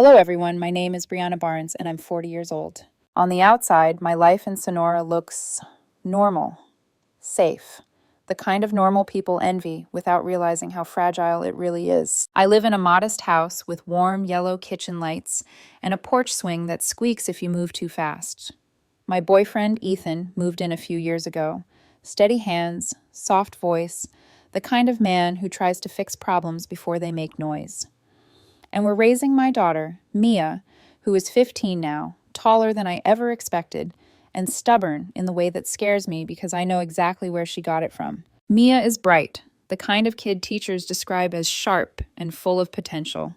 Hello, everyone. My name is Brianna Barnes, and I'm 40 years old. On the outside, my life in Sonora looks normal, safe, the kind of normal people envy without realizing how fragile it really is. I live in a modest house with warm yellow kitchen lights and a porch swing that squeaks if you move too fast. My boyfriend, Ethan, moved in a few years ago. Steady hands, soft voice, the kind of man who tries to fix problems before they make noise. And we're raising my daughter, Mia, who is 15 now, taller than I ever expected, and stubborn in the way that scares me because I know exactly where she got it from. Mia is bright, the kind of kid teachers describe as sharp and full of potential.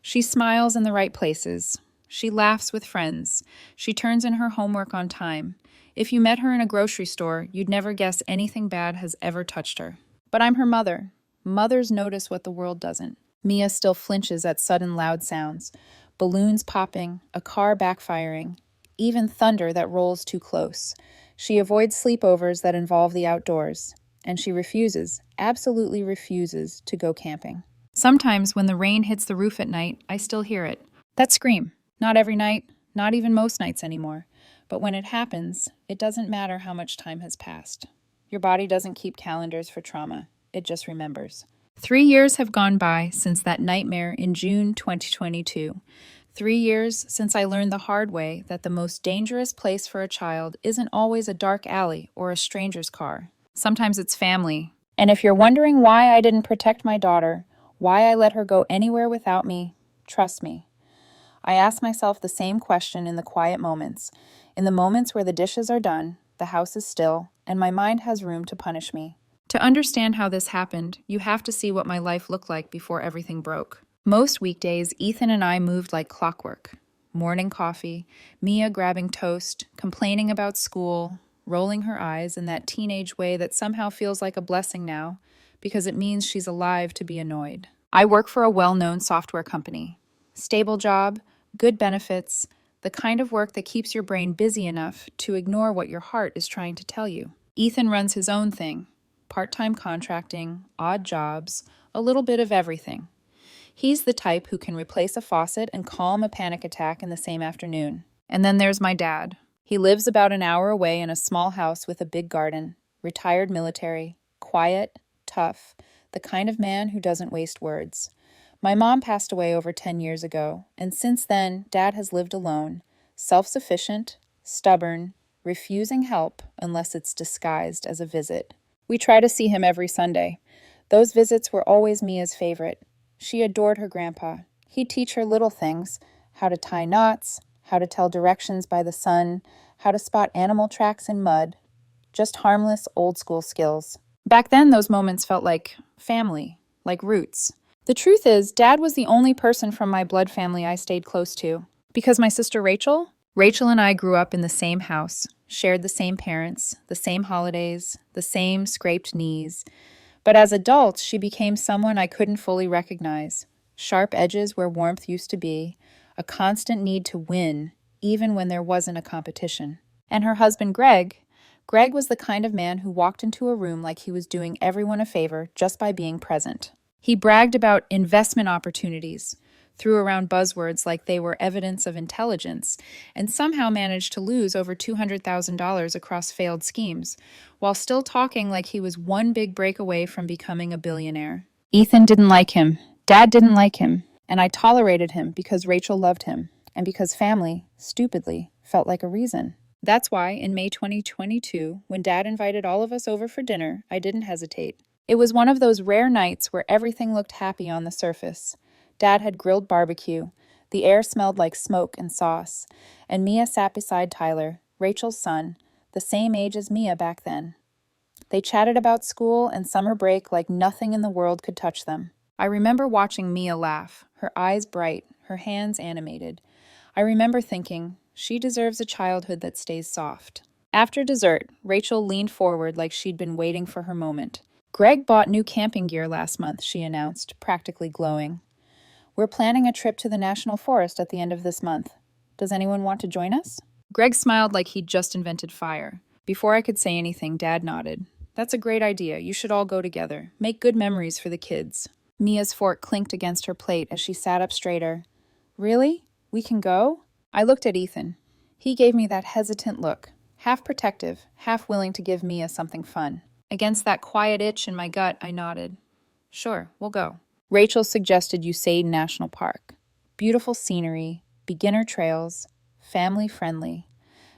She smiles in the right places. She laughs with friends. She turns in her homework on time. If you met her in a grocery store, you'd never guess anything bad has ever touched her. But I'm her mother. Mothers notice what the world doesn't. Mia still flinches at sudden loud sounds, balloons popping, a car backfiring, even thunder that rolls too close. She avoids sleepovers that involve the outdoors, and she refuses, absolutely refuses, to go camping. Sometimes when the rain hits the roof at night, I still hear it. That scream. Not every night, not even most nights anymore. But when it happens, it doesn't matter how much time has passed. Your body doesn't keep calendars for trauma. It just remembers. 3 years have gone by since that nightmare in June 2022. 3 years since I learned the hard way that the most dangerous place for a child isn't always a dark alley or a stranger's car. Sometimes it's family. And if you're wondering why I didn't protect my daughter, why I let her go anywhere without me, trust me. I ask myself the same question in the quiet moments, in the moments where the dishes are done, the house is still, and my mind has room to punish me. To understand how this happened, you have to see what my life looked like before everything broke. Most weekdays, Ethan and I moved like clockwork. Morning coffee, Mia grabbing toast, complaining about school, rolling her eyes in that teenage way that somehow feels like a blessing now, because it means she's alive to be annoyed. I work for a well-known software company. Stable job, good benefits, the kind of work that keeps your brain busy enough to ignore what your heart is trying to tell you. Ethan runs his own thing. Part-time contracting, odd jobs, a little bit of everything. He's the type who can replace a faucet and calm a panic attack in the same afternoon. And then there's my dad. He lives about an hour away in a small house with a big garden, retired military, quiet, tough, the kind of man who doesn't waste words. My mom passed away over 10 years ago, and since then, Dad has lived alone, self-sufficient, stubborn, refusing help unless it's disguised as a visit. We try to see him every Sunday. Those visits were always Mia's favorite. She adored her grandpa. He'd teach her little things, how to tie knots, how to tell directions by the sun, how to spot animal tracks in mud. Just harmless, old-school skills. Back then, those moments felt like family, like roots. The truth is, Dad was the only person from my blood family I stayed close to. Because my sister Rachel and I grew up in the same house, shared the same parents, the same holidays, the same scraped knees. But as adults, she became someone I couldn't fully recognize. Sharp edges where warmth used to be, a constant need to win, even when there wasn't a competition. And her husband, Greg was the kind of man who walked into a room like he was doing everyone a favor just by being present. He bragged about investment opportunities, threw around buzzwords like they were evidence of intelligence, and somehow managed to lose over $200,000 across failed schemes, while still talking like he was one big break away from becoming a billionaire. Ethan didn't like him. Dad didn't like him. And I tolerated him because Rachel loved him, and because family, stupidly, felt like a reason. That's why, in May 2022, when Dad invited all of us over for dinner, I didn't hesitate. It was one of those rare nights where everything looked happy on the surface. Dad had grilled barbecue. The air smelled like smoke and sauce. And Mia sat beside Tyler, Rachel's son, the same age as Mia back then. They chatted about school and summer break like nothing in the world could touch them. I remember watching Mia laugh, her eyes bright, her hands animated. I remember thinking, she deserves a childhood that stays soft. After dessert, Rachel leaned forward like she'd been waiting for her moment. Greg bought new camping gear last month, she announced, practically glowing. We're planning a trip to the National Forest at the end of this month. Does anyone want to join us? Greg smiled like he'd just invented fire. Before I could say anything, Dad nodded. That's a great idea. You should all go together. Make good memories for the kids. Mia's fork clinked against her plate as she sat up straighter. Really? We can go? I looked at Ethan. He gave me that hesitant look, half protective, half willing to give Mia something fun. Against that quiet itch in my gut, I nodded. Sure, we'll go. Rachel suggested Usaid National Park. Beautiful scenery, beginner trails, family friendly.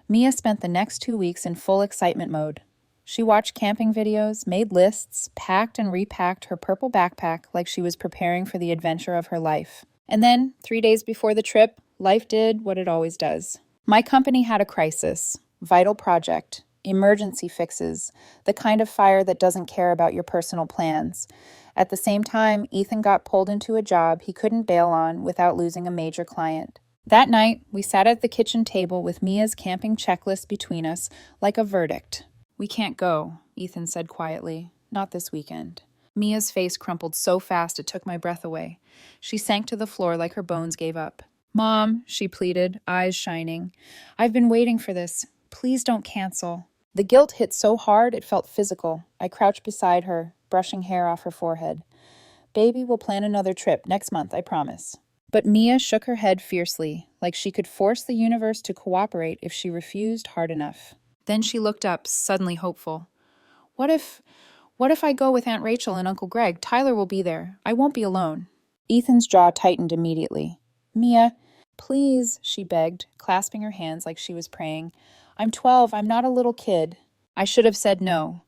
Mia spent the next 2 weeks in full excitement mode. She watched camping videos, made lists, packed and repacked her purple backpack like she was preparing for the adventure of her life. And then, 3 days before the trip, life did what it always does. My company had a crisis, vital project, emergency fixes, the kind of fire that doesn't care about your personal plans. At the same time, Ethan got pulled into a job he couldn't bail on without losing a major client. That night, we sat at the kitchen table with Mia's camping checklist between us like a verdict. We can't go, Ethan said quietly. Not this weekend. Mia's face crumpled so fast it took my breath away. She sank to the floor like her bones gave up. Mom, she pleaded, eyes shining. I've been waiting for this. Please don't cancel. The guilt hit so hard it felt physical. I crouched beside her, brushing hair off her forehead. Baby, we'll plan another trip next month, I promise. But Mia shook her head fiercely, like she could force the universe to cooperate if she refused hard enough. Then she looked up, suddenly hopeful. What if I go with Aunt Rachel and Uncle Greg? Tyler will be there. I won't be alone. Ethan's jaw tightened immediately. Mia, please, she begged, clasping her hands like she was praying. I'm 12. I'm not a little kid. I should have said no.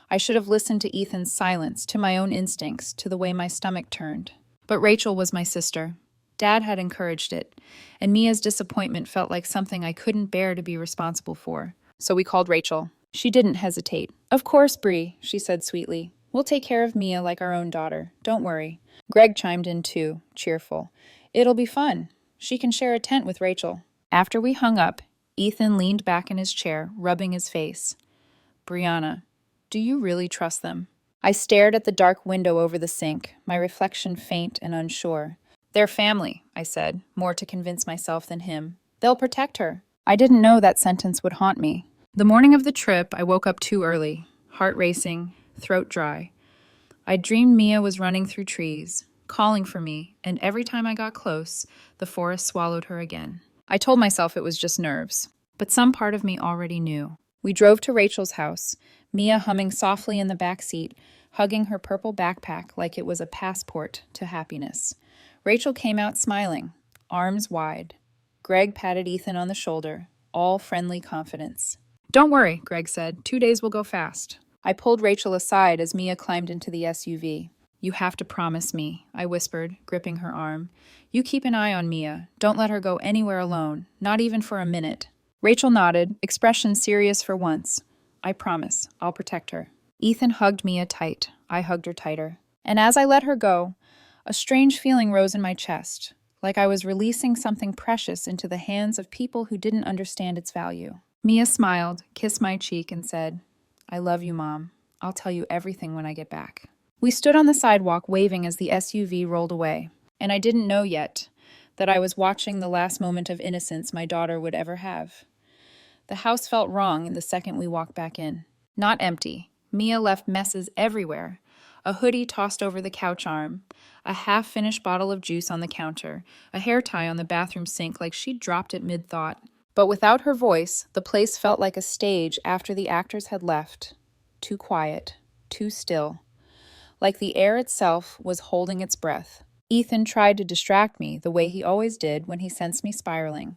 I should have listened to Ethan's silence, to my own instincts, to the way my stomach turned. But Rachel was my sister. Dad had encouraged it, and Mia's disappointment felt like something I couldn't bear to be responsible for. So we called Rachel. She didn't hesitate. Of course, Bree, she said sweetly. We'll take care of Mia like our own daughter. Don't worry. Greg chimed in too, cheerful. It'll be fun. She can share a tent with Rachel. After we hung up, Ethan leaned back in his chair, rubbing his face. Brianna, do you really trust them? I stared at the dark window over the sink, my reflection faint and unsure. They're family, I said, more to convince myself than him. They'll protect her. I didn't know that sentence would haunt me. The morning of the trip, I woke up too early, heart racing, throat dry. I dreamed Mia was running through trees, calling for me, and every time I got close, the forest swallowed her again. I told myself it was just nerves, but some part of me already knew. We drove to Rachel's house, Mia humming softly in the back seat, hugging her purple backpack like it was a passport to happiness. Rachel came out smiling, arms wide. Greg patted Ethan on the shoulder, all friendly confidence. Don't worry, Greg said. 2 days will go fast. I pulled Rachel aside as Mia climbed into the SUV. You have to promise me, I whispered, gripping her arm. You keep an eye on Mia. Don't let her go anywhere alone, not even for a minute. Rachel nodded, expression serious for once. I promise. I'll protect her. Ethan hugged Mia tight. I hugged her tighter. And as I let her go, a strange feeling rose in my chest, like I was releasing something precious into the hands of people who didn't understand its value. Mia smiled, kissed my cheek, and said, I love you, Mom. I'll tell you everything when I get back. We stood on the sidewalk waving as the SUV rolled away, and I didn't know yet that I was watching the last moment of innocence my daughter would ever have. The house felt wrong the second we walked back in. Not empty. Mia left messes everywhere. A hoodie tossed over the couch arm, a half-finished bottle of juice on the counter, a hair tie on the bathroom sink like she'd dropped it mid-thought. But without her voice, the place felt like a stage after the actors had left. Too quiet, too still. Like the air itself was holding its breath. Ethan tried to distract me the way he always did when he sensed me spiraling.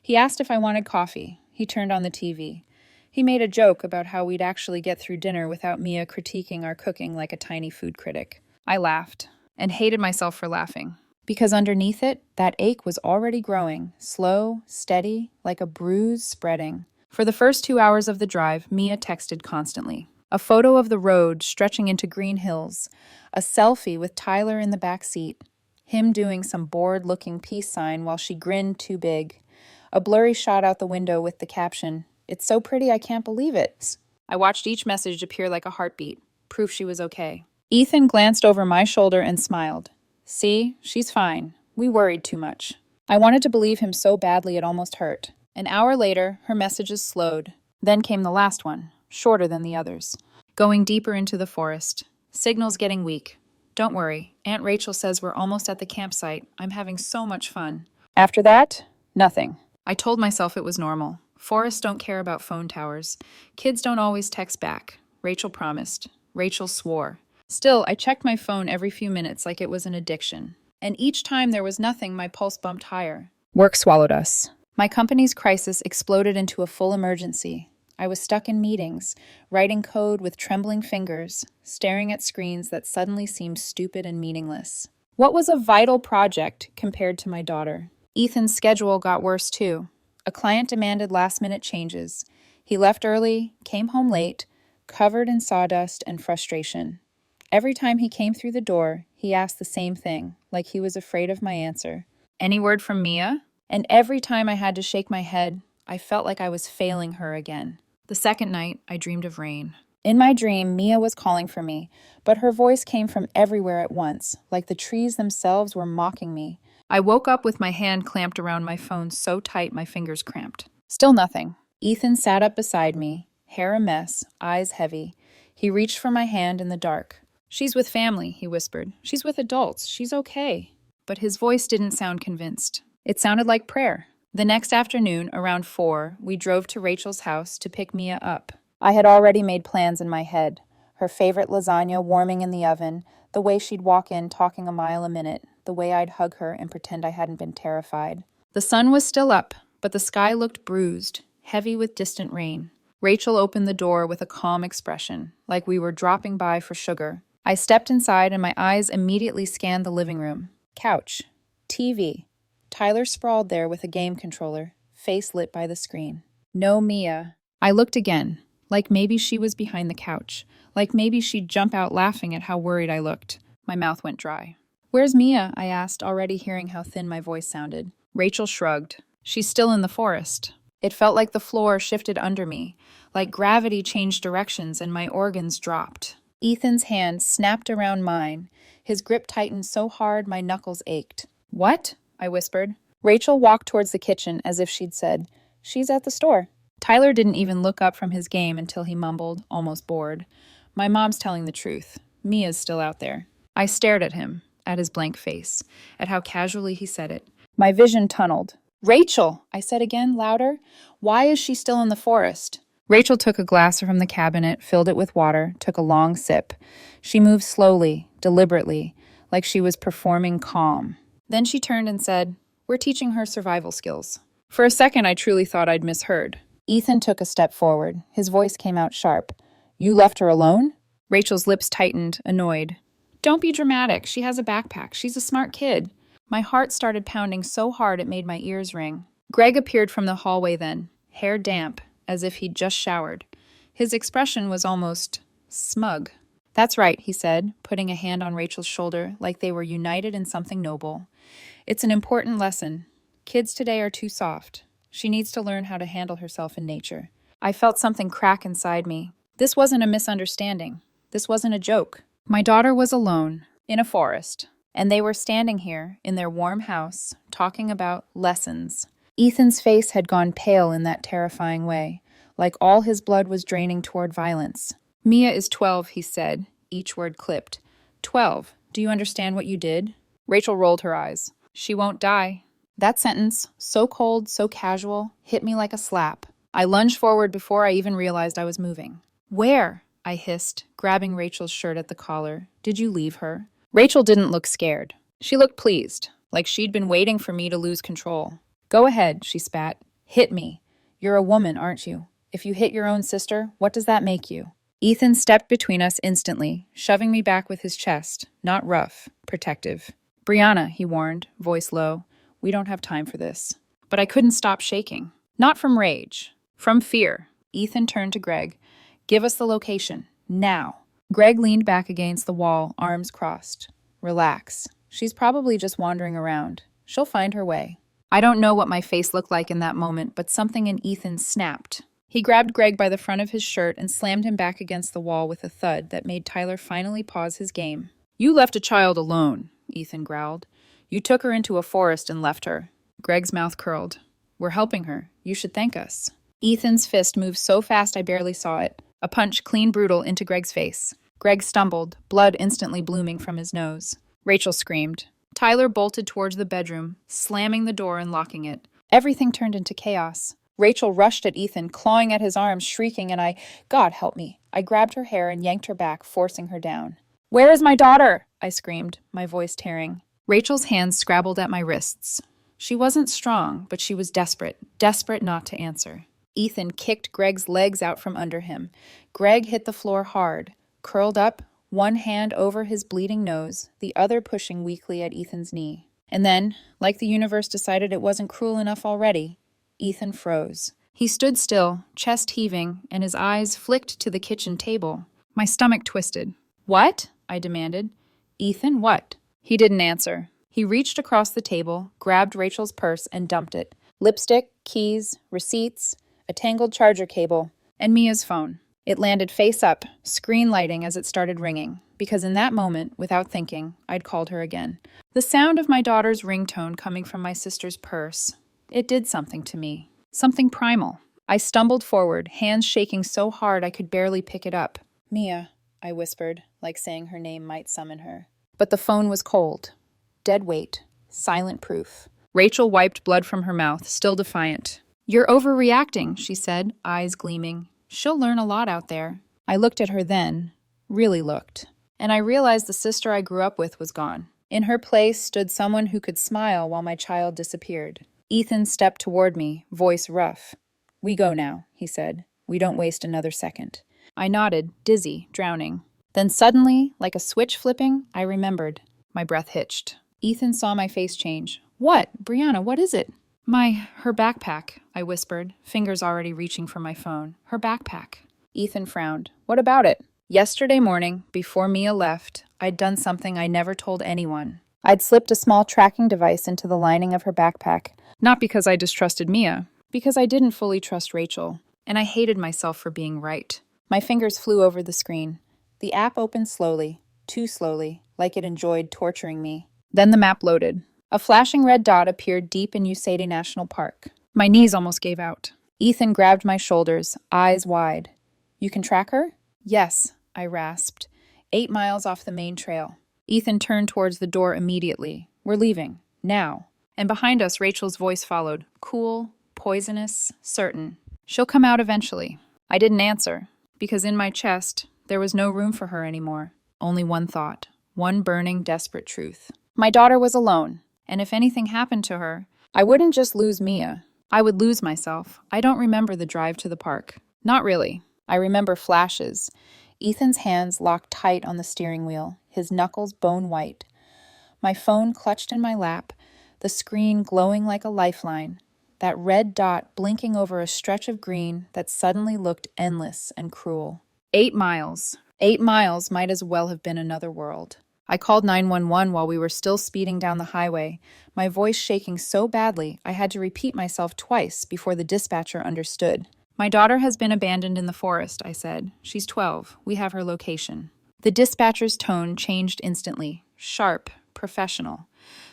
He asked if I wanted coffee. He turned on the TV. He made a joke about how we'd actually get through dinner without Mia critiquing our cooking like a tiny food critic. I laughed, and hated myself for laughing. Because underneath it, that ache was already growing, slow, steady, like a bruise spreading. For the first 2 hours of the drive, Mia texted constantly. A photo of the road stretching into green hills, a selfie with Tyler in the back seat, him doing some bored-looking peace sign while she grinned too big, a blurry shot out the window with the caption, "It's so pretty I can't believe it." I watched each message appear like a heartbeat, proof she was okay. Ethan glanced over my shoulder and smiled. See, she's fine. We worried too much. I wanted to believe him so badly it almost hurt. An hour later, her messages slowed. Then came the last one, shorter than the others. Going deeper into the forest. Signal's getting weak. Don't worry. Aunt Rachel says we're almost at the campsite. I'm having so much fun. After that, nothing. I told myself it was normal. Forests don't care about phone towers. Kids don't always text back. Rachel promised. Rachel swore. Still, I checked my phone every few minutes like it was an addiction. And each time there was nothing, my pulse bumped higher. Work swallowed us. My company's crisis exploded into a full emergency. I was stuck in meetings, writing code with trembling fingers, staring at screens that suddenly seemed stupid and meaningless. What was a vital project compared to my daughter? Ethan's schedule got worse too. A client demanded last-minute changes. He left early, came home late, covered in sawdust and frustration. Every time he came through the door, he asked the same thing, like he was afraid of my answer. Any word from Mia? And every time I had to shake my head, I felt like I was failing her again. The second night, I dreamed of rain. In my dream, Mia was calling for me, but her voice came from everywhere at once, like the trees themselves were mocking me. I woke up with my hand clamped around my phone so tight my fingers cramped. Still nothing. Ethan sat up beside me, hair a mess, eyes heavy. He reached for my hand in the dark. "She's with family," he whispered. "She's with adults. She's okay." But his voice didn't sound convinced. It sounded like prayer. The next afternoon, around 4, we drove to Rachel's house to pick Mia up. I had already made plans in my head. Her favorite lasagna warming in the oven, the way she'd walk in talking a mile a minute, the way I'd hug her and pretend I hadn't been terrified. The sun was still up, but the sky looked bruised, heavy with distant rain. Rachel opened the door with a calm expression, like we were dropping by for sugar. I stepped inside and my eyes immediately scanned the living room. Couch. TV. Tyler sprawled there with a game controller, face lit by the screen. No Mia. I looked again, like maybe she was behind the couch, like maybe she'd jump out laughing at how worried I looked. My mouth went dry. "Where's Mia?" I asked, already hearing how thin my voice sounded. Rachel shrugged. "She's still in the forest." It felt like the floor shifted under me, like gravity changed directions and my organs dropped. Ethan's hand snapped around mine. His grip tightened so hard my knuckles ached. "What?" I whispered. Rachel walked towards the kitchen as if she'd said, "She's at the store." Tyler didn't even look up from his game until he mumbled, almost bored, "My mom's telling the truth. Mia's still out there." I stared at him, at his blank face, at how casually he said it. My vision tunneled. "Rachel!" I said again, louder. "Why is she still in the forest?" Rachel took a glass from the cabinet, filled it with water, took a long sip. She moved slowly, deliberately, like she was performing calm. Then she turned and said, "We're teaching her survival skills." For a second, I truly thought I'd misheard. Ethan took a step forward. His voice came out sharp. "You left her alone?" Rachel's lips tightened, annoyed. "Don't be dramatic. She has a backpack. She's a smart kid." My heart started pounding so hard it made my ears ring. Greg appeared from the hallway then, hair damp, as if he'd just showered. His expression was almost smug. "That's right," he said, putting a hand on Rachel's shoulder like they were united in something noble. "It's an important lesson. Kids today are too soft. She needs to learn how to handle herself in nature." I felt something crack inside me. This wasn't a misunderstanding. This wasn't a joke. My daughter was alone, in a forest, and they were standing here, in their warm house, talking about lessons. Ethan's face had gone pale in that terrifying way, like all his blood was draining toward violence. "Mia is 12, he said, each word clipped. 12. Do you understand what you did?" Rachel rolled her eyes. "She won't die." That sentence, so cold, so casual, hit me like a slap. I lunged forward before I even realized I was moving. "Where?" I hissed, grabbing Rachel's shirt at the collar. "Did you leave her?" Rachel didn't look scared. She looked pleased, like she'd been waiting for me to lose control. "Go ahead," she spat. "Hit me. You're a woman, aren't you? If you hit your own sister, what does that make you?" Ethan stepped between us instantly, shoving me back with his chest, not rough, protective. "Brianna," he warned, voice low, "we don't have time for this." But I couldn't stop shaking. Not from rage, from fear. Ethan turned to Greg. "Give us the location, now." Greg leaned back against the wall, arms crossed. "Relax. She's probably just wandering around. She'll find her way." I don't know what my face looked like in that moment, but something in Ethan snapped. He grabbed Greg by the front of his shirt and slammed him back against the wall with a thud that made Tyler finally pause his game. "You left a child alone," Ethan growled. "You took her into a forest and left her." Greg's mouth curled. "We're helping her. You should thank us." Ethan's fist moved so fast I barely saw it. A punch clean brutal into Greg's face. Greg stumbled, blood instantly blooming from his nose. Rachel screamed. Tyler bolted towards the bedroom, slamming the door and locking it. Everything turned into chaos. Rachel rushed at Ethan, clawing at his arms, shrieking, and God help me. I grabbed her hair and yanked her back, forcing her down. "Where is my daughter?" I screamed, my voice tearing. Rachel's hands scrabbled at my wrists. She wasn't strong, but she was desperate, desperate not to answer. Ethan kicked Greg's legs out from under him. Greg hit the floor hard, curled up, one hand over his bleeding nose, the other pushing weakly at Ethan's knee. And then, like the universe decided it wasn't cruel enough already, Ethan froze. He stood still, chest heaving, and his eyes flicked to the kitchen table. My stomach twisted. "What?" I demanded. "Ethan, what?" He didn't answer. He reached across the table, grabbed Rachel's purse, and dumped it. Lipstick, keys, receipts, a tangled charger cable, and Mia's phone. It landed face up, screen lighting as it started ringing, because in that moment, without thinking, I'd called her again. The sound of my daughter's ringtone coming from my sister's purse, it did something to me. Something primal. I stumbled forward, hands shaking so hard I could barely pick it up. "Mia," I whispered, like saying her name might summon her. But the phone was cold. Dead weight. Silent proof. Rachel wiped blood from her mouth, still defiant. "You're overreacting," she said, eyes gleaming. "She'll learn a lot out there." I looked at her then, really looked, and I realized the sister I grew up with was gone. In her place stood someone who could smile while my child disappeared. Ethan stepped toward me, voice rough. "We go now," he said. "We don't waste another second." I nodded, dizzy, drowning. Then suddenly, like a switch flipping, I remembered. My breath hitched. Ethan saw my face change. "What? Brianna, what is it?" Her backpack," I whispered, fingers already reaching for my phone. "Her backpack." Ethan frowned. "What about it?" Yesterday morning, before Mia left, I'd done something I never told anyone. I'd slipped a small tracking device into the lining of her backpack. Not because I distrusted Mia, because I didn't fully trust Rachel, and I hated myself for being right. My fingers flew over the screen. The app opened slowly, too slowly, like it enjoyed torturing me. Then the map loaded. A flashing red dot appeared deep in Reunited National Park. My knees almost gave out. Ethan grabbed my shoulders, eyes wide. "You can track her?" "Yes," I rasped. 8 miles off the main trail. Ethan turned towards the door immediately. "We're leaving. Now." And behind us, Rachel's voice followed. Cool, poisonous, certain. "She'll come out eventually." I didn't answer, because in my chest, there was no room for her anymore. Only one thought. One burning, desperate truth. My daughter was alone. And if anything happened to her, I wouldn't just lose Mia. I would lose myself. I don't remember the drive to the park. Not really. I remember flashes. Ethan's hands locked tight on the steering wheel, his knuckles bone white. My phone clutched in my lap, the screen glowing like a lifeline, that red dot blinking over a stretch of green that suddenly looked endless and cruel. 8 miles. 8 miles might as well have been another world. I called 911 while we were still speeding down the highway, my voice shaking so badly I had to repeat myself twice before the dispatcher understood. "My daughter has been abandoned in the forest," I said. "She's 12. We have her location." The dispatcher's tone changed instantly, sharp, professional.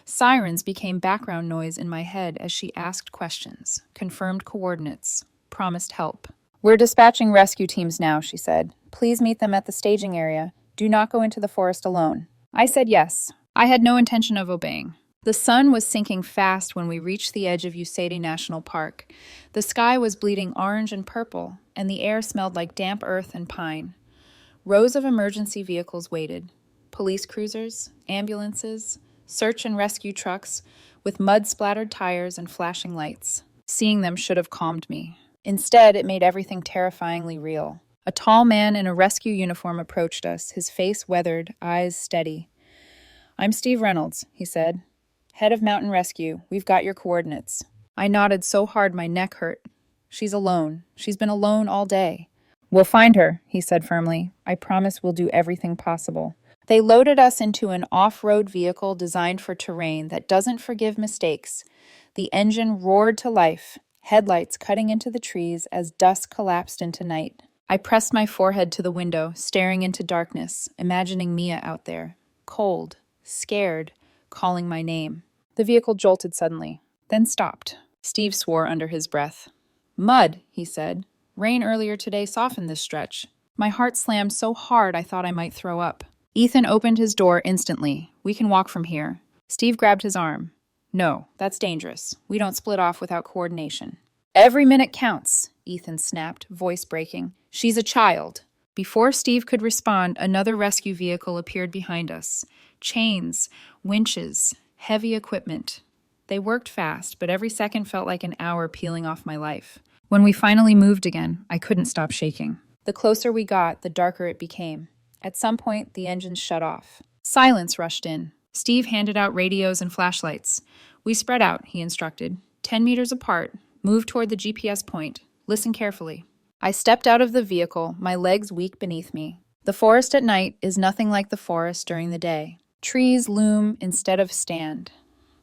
Sirens became background noise in my head as she asked questions, confirmed coordinates, promised help. "We're dispatching rescue teams now," she said. "Please meet them at the staging area. Do not go into the forest alone." I said yes. I had no intention of obeying. The sun was sinking fast when we reached the edge of Reunited National Park. The sky was bleeding orange and purple, and the air smelled like damp earth and pine. Rows of emergency vehicles waited. Police cruisers, ambulances, search and rescue trucks with mud-splattered tires and flashing lights. Seeing them should have calmed me. Instead, it made everything terrifyingly real. A tall man in a rescue uniform approached us, his face weathered, eyes steady. "I'm Steve Reynolds," he said. "Head of Mountain Rescue. We've got your coordinates." I nodded so hard my neck hurt. "She's alone. She's been alone all day." "We'll find her," he said firmly. "I promise we'll do everything possible." They loaded us into an off-road vehicle designed for terrain that doesn't forgive mistakes. The engine roared to life, headlights cutting into the trees as dusk collapsed into night. I pressed my forehead to the window, staring into darkness, imagining Mia out there, cold, scared, calling my name. The vehicle jolted suddenly, then stopped. Steve swore under his breath. "Mud," he said. "Rain earlier today softened this stretch." My heart slammed so hard I thought I might throw up. Ethan opened his door instantly. "We can walk from here." Steve grabbed his arm. No, that's dangerous. We don't split off without coordination. Every minute counts, Ethan snapped, voice breaking. She's a child. Before Steve could respond, another rescue vehicle appeared behind us. Chains, winches, heavy equipment. They worked fast, but every second felt like an hour peeling off my life. When we finally moved again, I couldn't stop shaking. The closer we got, the darker it became. At some point, the engines shut off. Silence rushed in. Steve handed out radios and flashlights. We spread out, he instructed. 10 meters apart. Move toward the GPS point. Listen carefully. I stepped out of the vehicle, my legs weak beneath me. The forest at night is nothing like the forest during the day. Trees loom instead of stand.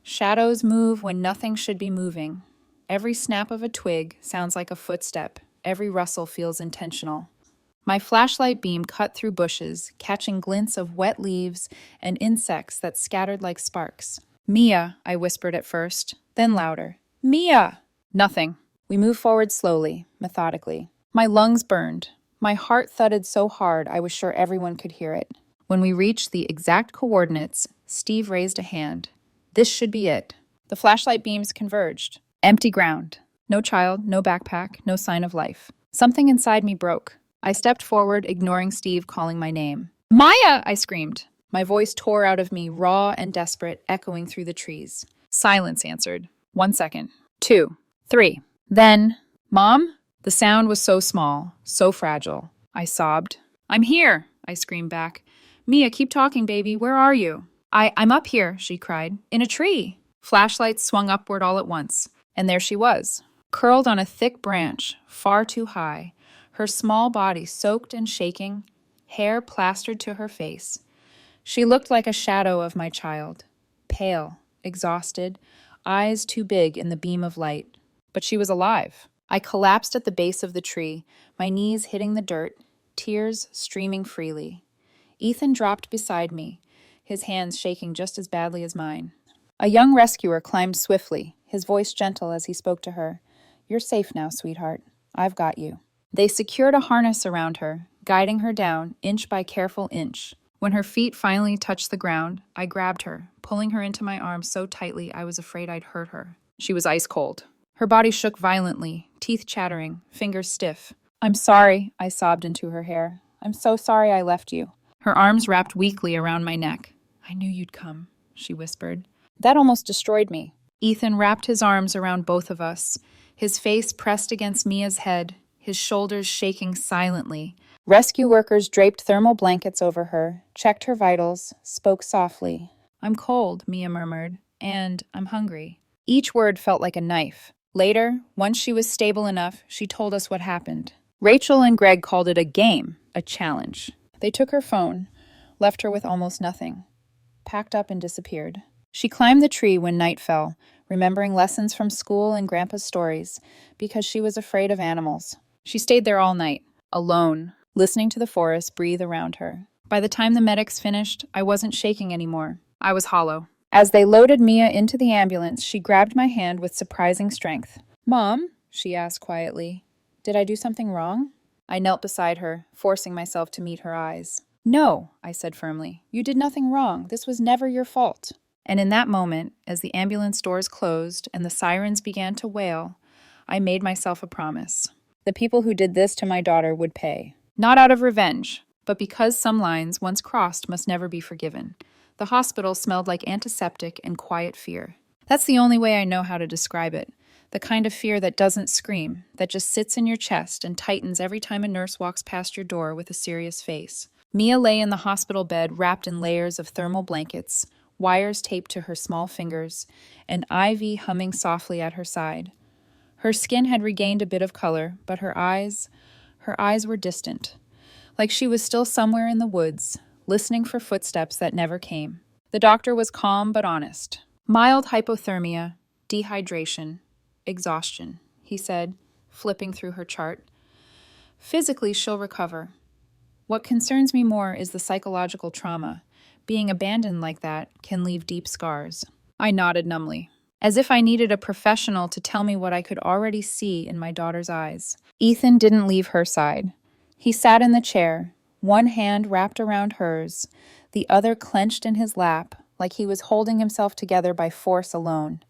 Shadows move when nothing should be moving. Every snap of a twig sounds like a footstep. Every rustle feels intentional. My flashlight beam cut through bushes, catching glints of wet leaves and insects that scattered like sparks. Mia, I whispered at first, then louder. Mia! Nothing. We moved forward slowly, methodically. My lungs burned. My heart thudded so hard I was sure everyone could hear it. When we reached the exact coordinates, Steve raised a hand. This should be it. The flashlight beams converged. Empty ground. No child, no backpack, no sign of life. Something inside me broke. I stepped forward, ignoring Steve calling my name. Maya! I screamed. My voice tore out of me, raw and desperate, echoing through the trees. Silence answered. 1 second. 2. 3. Then, Mom? The sound was so small, so fragile. I sobbed. I'm here, I screamed back. Mia, keep talking, baby. Where are you? I'm up here, she cried. In a tree. Flashlights swung upward all at once. And there she was, curled on a thick branch, far too high, her small body soaked and shaking, hair plastered to her face. She looked like a shadow of my child, pale, exhausted, eyes too big in the beam of light. But she was alive. I collapsed at the base of the tree, my knees hitting the dirt, tears streaming freely. Ethan dropped beside me, his hands shaking just as badly as mine. A young rescuer climbed swiftly, his voice gentle as he spoke to her. You're safe now, sweetheart. I've got you. They secured a harness around her, guiding her down, inch by careful inch. When her feet finally touched the ground, I grabbed her, pulling her into my arms so tightly I was afraid I'd hurt her. She was ice cold. Her body shook violently, teeth chattering, fingers stiff. I'm sorry, I sobbed into her hair. I'm so sorry I left you. Her arms wrapped weakly around my neck. I knew you'd come, she whispered. That almost destroyed me. Ethan wrapped his arms around both of us, his face pressed against Mia's head, his shoulders shaking silently. Rescue workers draped thermal blankets over her, checked her vitals, spoke softly. I'm cold, Mia murmured, and I'm hungry. Each word felt like a knife. Later, once she was stable enough, she told us what happened. Rachel and Greg called it a game, a challenge. They took her phone, left her with almost nothing, packed up and disappeared. She climbed the tree when night fell, remembering lessons from school and Grandpa's stories, because she was afraid of animals. She stayed there all night, alone, listening to the forest breathe around her. By the time the medics finished, I wasn't shaking anymore. I was hollow. As they loaded Mia into the ambulance, she grabbed my hand with surprising strength. Mom, she asked quietly, did I do something wrong? I knelt beside her, forcing myself to meet her eyes. No, I said firmly. You did nothing wrong. This was never your fault. And in that moment, as the ambulance doors closed and the sirens began to wail, I made myself a promise. The people who did this to my daughter would pay. Not out of revenge, but because some lines once crossed must never be forgiven. The hospital smelled like antiseptic and quiet fear. That's the only way I know how to describe it. The kind of fear that doesn't scream, that just sits in your chest and tightens every time a nurse walks past your door with a serious face. Mia lay in the hospital bed wrapped in layers of thermal blankets, wires taped to her small fingers, an IV humming softly at her side. Her skin had regained a bit of color, but her eyes were distant, like she was still somewhere in the woods, listening for footsteps that never came. The doctor was calm but honest. Mild hypothermia, dehydration, exhaustion, he said, flipping through her chart. Physically, she'll recover. What concerns me more is the psychological trauma. Being abandoned like that can leave deep scars. I nodded numbly, as if I needed a professional to tell me what I could already see in my daughter's eyes. Ethan didn't leave her side. He sat in the chair, one hand wrapped around hers, the other clenched in his lap, like he was holding himself together by force alone.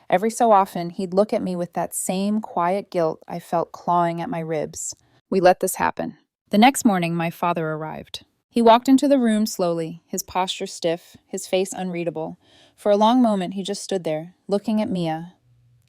Every so often, he'd look at me with that same quiet guilt I felt clawing at my ribs. We let this happen. The next morning, my father arrived. He walked into the room slowly, his posture stiff, his face unreadable. For a long moment, he just stood there, looking at Mia,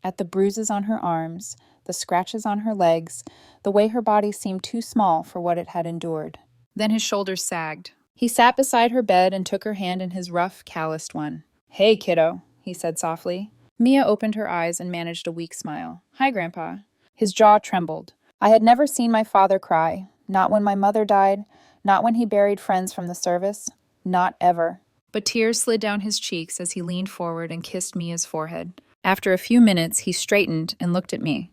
at the bruises on her arms, the scratches on her legs, the way her body seemed too small for what it had endured. Then his shoulders sagged. He sat beside her bed and took her hand in his rough, calloused one. "Hey, kiddo," he said softly. Mia opened her eyes and managed a weak smile. "Hi, Grandpa." His jaw trembled. I had never seen my father cry, not when my mother died, not when he buried friends from the service, not ever. But tears slid down his cheeks as he leaned forward and kissed Mia's forehead. After a few minutes, he straightened and looked at me.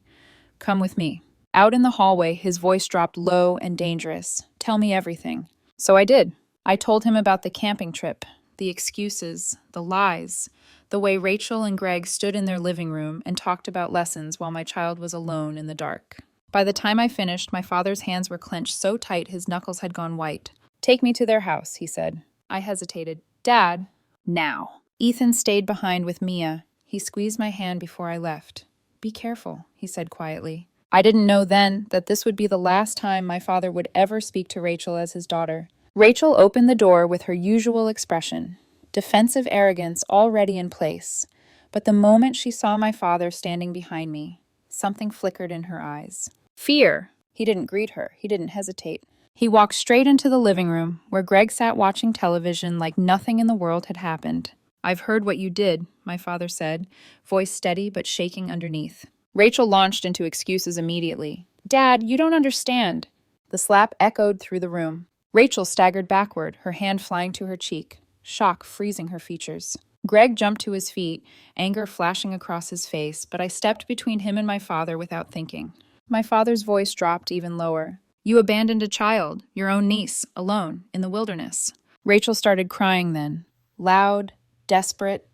"Come with me." Out in the hallway, his voice dropped low and dangerous. "Tell me everything." So I did. I told him about the camping trip, the excuses, the lies, the way Rachel and Greg stood in their living room and talked about lessons while my child was alone in the dark. By the time I finished, my father's hands were clenched so tight his knuckles had gone white. "Take me to their house," he said. I hesitated. "Dad." "Now." Ethan stayed behind with Mia. He squeezed my hand before I left. "Be careful," he said quietly. I didn't know then that this would be the last time my father would ever speak to Rachel as his daughter. Rachel opened the door with her usual expression, defensive arrogance already in place. But the moment she saw my father standing behind me, something flickered in her eyes. Fear. He didn't greet her. He didn't hesitate. He walked straight into the living room, where Greg sat watching television like nothing in the world had happened. "I've heard what you did," my father said, voice steady but shaking underneath. Rachel launched into excuses immediately. "Dad, you don't understand." The slap echoed through the room. Rachel staggered backward, her hand flying to her cheek, shock freezing her features. Greg jumped to his feet, anger flashing across his face, but I stepped between him and my father without thinking. My father's voice dropped even lower. "You abandoned a child, your own niece, alone, in the wilderness." Rachel started crying then. Loud, desperate,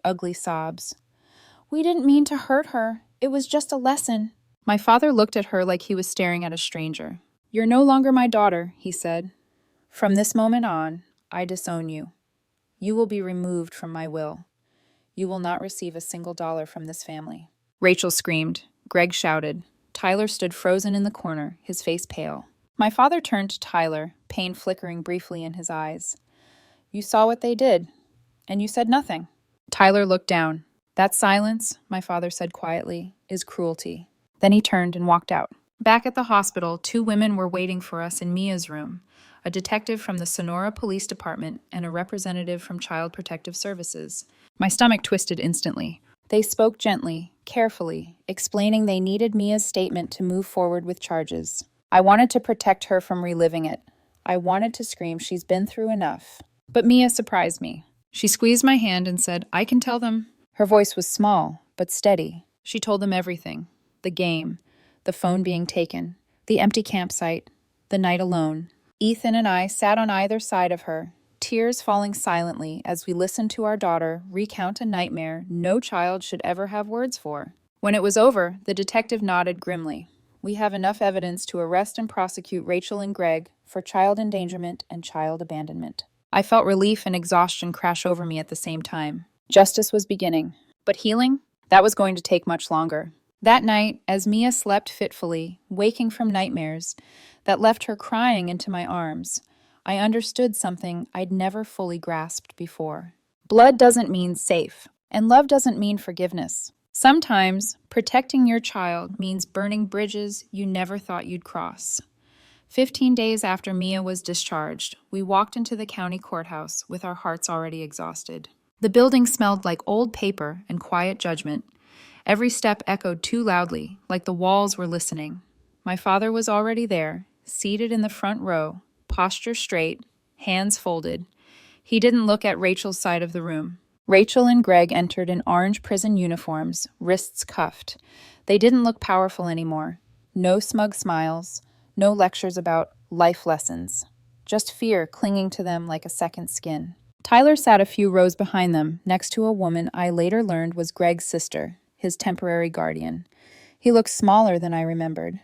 ugly sobs. "We didn't mean to hurt her. It was just a lesson." My father looked at her like he was staring at a stranger. "You're no longer my daughter," he said. "From this moment on, I disown you. You will be removed from my will. You will not receive a single dollar from this family." Rachel screamed. Greg shouted. Tyler stood frozen in the corner, his face pale. My father turned to Tyler, pain flickering briefly in his eyes. "You saw what they did, and you said nothing." Tyler looked down. "That silence," my father said quietly, "is cruelty." Then he turned and walked out. Back at the hospital, 2 women were waiting for us in Mia's room, a detective from the Sonora Police Department and a representative from Child Protective Services. My stomach twisted instantly. They spoke gently, carefully, explaining they needed Mia's statement to move forward with charges. I wanted to protect her from reliving it. I wanted to scream, "She's been through enough." But Mia surprised me. She squeezed my hand and said, "I can tell them." Her voice was small, but steady. She told them everything. The game, the phone being taken, the empty campsite, the night alone. Ethan and I sat on either side of her, tears falling silently as we listened to our daughter recount a nightmare no child should ever have words for. When it was over, the detective nodded grimly. "We have enough evidence to arrest and prosecute Rachel and Greg for child endangerment and child abandonment." I felt relief and exhaustion crash over me at the same time. Justice was beginning. But healing? That was going to take much longer. That night, as Mia slept fitfully, waking from nightmares that left her crying into my arms, I understood something I'd never fully grasped before. Blood doesn't mean safe, and love doesn't mean forgiveness. Sometimes, protecting your child means burning bridges you never thought you'd cross. 15 days after Mia was discharged, we walked into the county courthouse with our hearts already exhausted. The building smelled like old paper and quiet judgment. Every step echoed too loudly, like the walls were listening. My father was already there, seated in the front row, posture straight, hands folded. He didn't look at Rachel's side of the room. Rachel and Greg entered in orange prison uniforms, wrists cuffed. They didn't look powerful anymore. No smug smiles, no lectures about life lessons. Just fear clinging to them like a second skin. Tyler sat a few rows behind them, next to a woman I later learned was Greg's sister, his temporary guardian. He looked smaller than I remembered.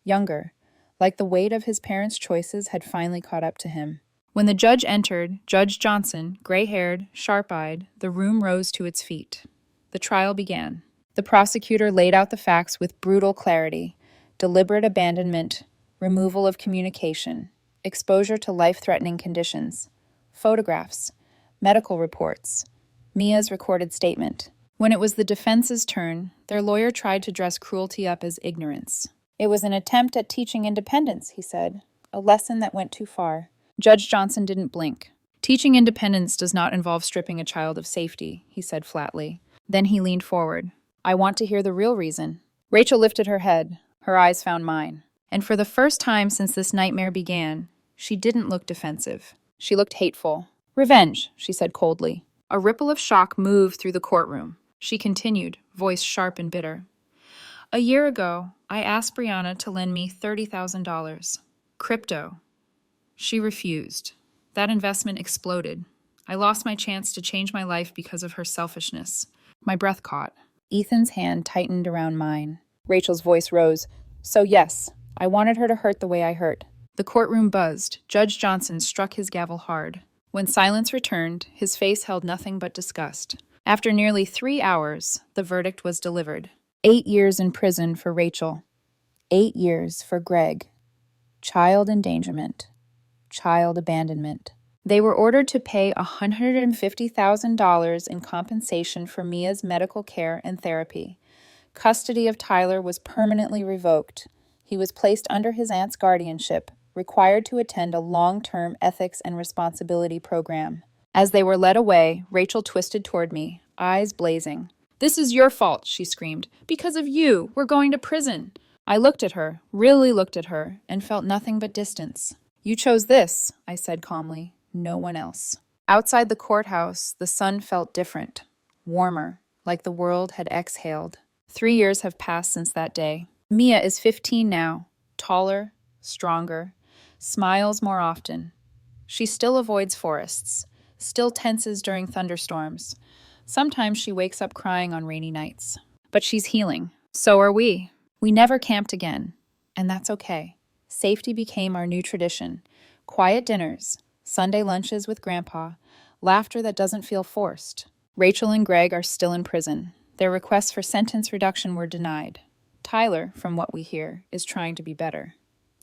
Younger, like the weight of his parents' choices had finally caught up to him. When the judge entered, Judge Johnson, gray-haired, sharp-eyed, the room rose to its feet. The trial began. The prosecutor laid out the facts with brutal clarity: deliberate abandonment, removal of communication, exposure to life-threatening conditions, photographs, medical reports, Mia's recorded statement. When it was the defense's turn, their lawyer tried to dress cruelty up as ignorance. It was an attempt at teaching independence, he said, a lesson that went too far. Judge Johnson didn't blink. Teaching independence does not involve stripping a child of safety, he said flatly. Then he leaned forward. I want to hear the real reason. Rachel lifted her head. Her eyes found mine. And for the first time since this nightmare began, she didn't look defensive. She looked hateful. Revenge, she said coldly. A ripple of shock moved through the courtroom. She continued, voice sharp and bitter. A year ago, I asked Brianna to lend me $30,000. Crypto. She refused. That investment exploded. I lost my chance to change my life because of her selfishness. My breath caught. Ethan's hand tightened around mine. Rachel's voice rose. So yes, I wanted her to hurt the way I hurt. The courtroom buzzed. Judge Johnson struck his gavel hard. When silence returned, his face held nothing but disgust. After nearly 3 hours, the verdict was delivered. 8 years in prison for Rachel. 8 years for Greg. Child endangerment. Child abandonment. They were ordered to pay $150,000 in compensation for Mia's medical care and therapy. Custody of Tyler was permanently revoked. He was placed under his aunt's guardianship, required to attend a long-term ethics and responsibility program. As they were led away, Rachel twisted toward me, eyes blazing. This is your fault, she screamed. Because of you, we're going to prison. I looked at her, really looked at her, and felt nothing but distance. You chose this, I said calmly. No one else. Outside the courthouse, the sun felt different, warmer, like the world had exhaled. 3 years have passed since that day. Mia is 15 now, taller, stronger, smiles more often. She still avoids forests, still tenses during thunderstorms. Sometimes she wakes up crying on rainy nights. But she's healing. So are we. We never camped again. And that's okay. Safety became our new tradition. Quiet dinners, Sunday lunches with Grandpa, laughter that doesn't feel forced. Rachel and Greg are still in prison. Their requests for sentence reduction were denied. Tyler, from what we hear, is trying to be better.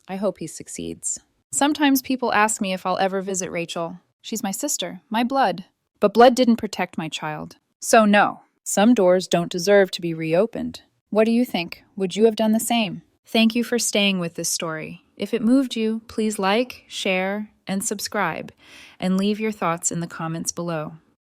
I hope he succeeds. Sometimes people ask me if I'll ever visit Rachel. She's my sister, my blood. But blood didn't protect my child. So no, some doors don't deserve to be reopened. What do you think? Would you have done the same? Thank you for staying with this story. If it moved you, please like, share, and subscribe, and leave your thoughts in the comments below.